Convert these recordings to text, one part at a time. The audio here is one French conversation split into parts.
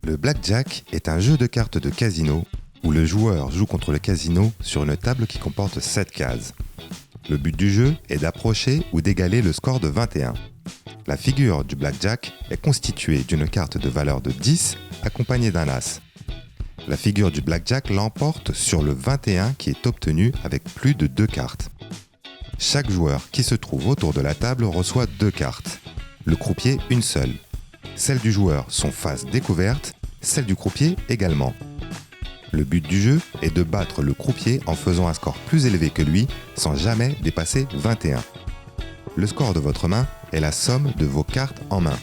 Le blackjack est un jeu de cartes de casino où le joueur joue contre le casino sur une table qui comporte 7 cases. Le but du jeu est d'approcher ou d'égaler le score de 21. La figure du blackjack est constituée d'une carte de valeur de 10 accompagnée d'un as. La figure du blackjack l'emporte sur le 21 qui est obtenu avec plus de 2 cartes. Chaque joueur qui se trouve autour de la table reçoit 2 cartes. Le croupier, une seule. Celles du joueur sont face découverte, celles du croupier également. Le but du jeu est de battre le croupier en faisant un score plus élevé que lui sans jamais dépasser 21. Le score de votre main est la somme de vos cartes en main.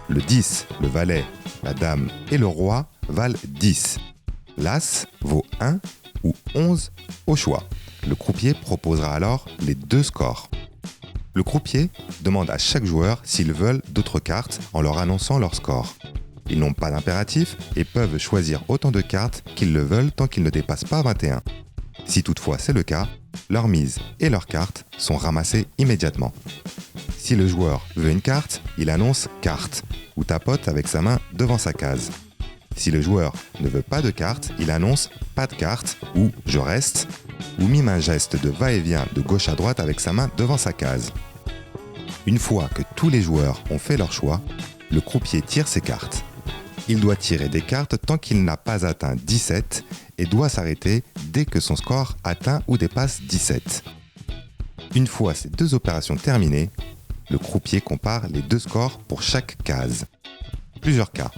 Le 10, le valet, la dame et le roi valent 10. L'as vaut 1 ou 11 au choix. Le croupier proposera alors les 2 scores. Le croupier demande à chaque joueur s'ils veulent d'autres cartes en leur annonçant leur score. Ils n'ont pas d'impératif et peuvent choisir autant de cartes qu'ils le veulent tant qu'ils ne dépassent pas 21. Si toutefois c'est le cas, leur mise et leurs cartes sont ramassées immédiatement. Si le joueur veut une carte, il annonce « carte » ou tapote avec sa main devant sa case. Si le joueur ne veut pas de carte, il annonce « pas de carte » ou « je reste » ou mime un geste de va-et-vient de gauche à droite avec sa main devant sa case. Une fois que tous les joueurs ont fait leur choix, le croupier tire ses cartes. Il doit tirer des cartes tant qu'il n'a pas atteint 17 et doit s'arrêter dès que son score atteint ou dépasse 17. Une fois ces 2 opérations terminées, le croupier compare les 2 scores pour chaque case. Plusieurs cas.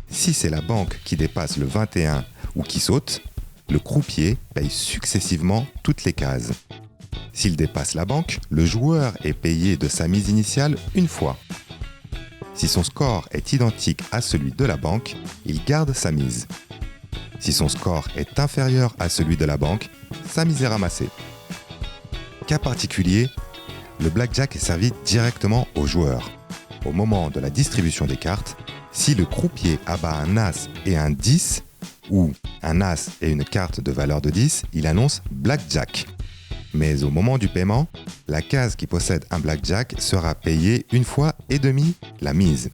Si c'est la banque qui dépasse le 21 ou qui saute, le croupier paye successivement toutes les cases. S'il dépasse la banque, le joueur est payé de sa mise initiale une fois. Si son score est identique à celui de la banque, il garde sa mise. Si son score est inférieur à celui de la banque, sa mise est ramassée. Cas particulier, le blackjack est servi directement au joueur. Au moment de la distribution des cartes, si le croupier abat un as et un 10, ou un as et une carte de valeur de 10, il annonce blackjack. Mais au moment du paiement, la case qui possède un blackjack sera payée une fois et demie la mise.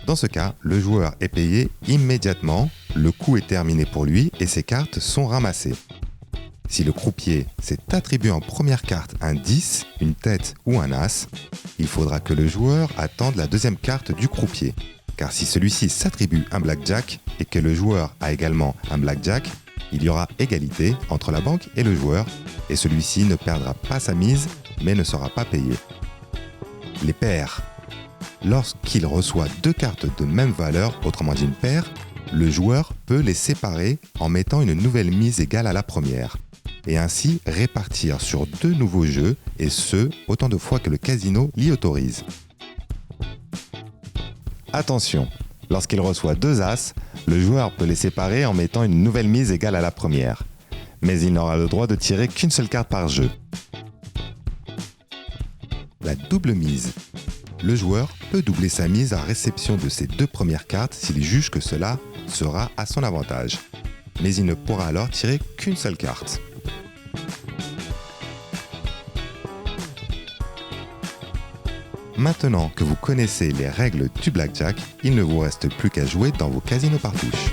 Dans ce cas, le joueur est payé immédiatement, le coup est terminé pour lui et ses cartes sont ramassées. Si le croupier s'est attribué en première carte un 10, une tête ou un as, il faudra que le joueur attende la deuxième carte du croupier. Car si celui-ci s'attribue un blackjack et que le joueur a également un blackjack, il y aura égalité entre la banque et le joueur et celui-ci ne perdra pas sa mise mais ne sera pas payé. Les paires. Lorsqu'il reçoit 2 cartes de même valeur, autrement dit une paire, le joueur peut les séparer en mettant une nouvelle mise égale à la première et ainsi répartir sur 2 nouveaux jeux et ce, autant de fois que le casino l'y autorise. Attention, lorsqu'il reçoit 2 as, le joueur peut les séparer en mettant une nouvelle mise égale à la première. Mais il n'aura le droit de tirer qu'une seule carte par jeu. La double mise. Le joueur peut doubler sa mise à réception de ses 2 premières cartes s'il juge que cela sera à son avantage. Mais il ne pourra alors tirer qu'une seule carte. Maintenant que vous connaissez les règles du blackjack, il ne vous reste plus qu'à jouer dans vos casinos par touche.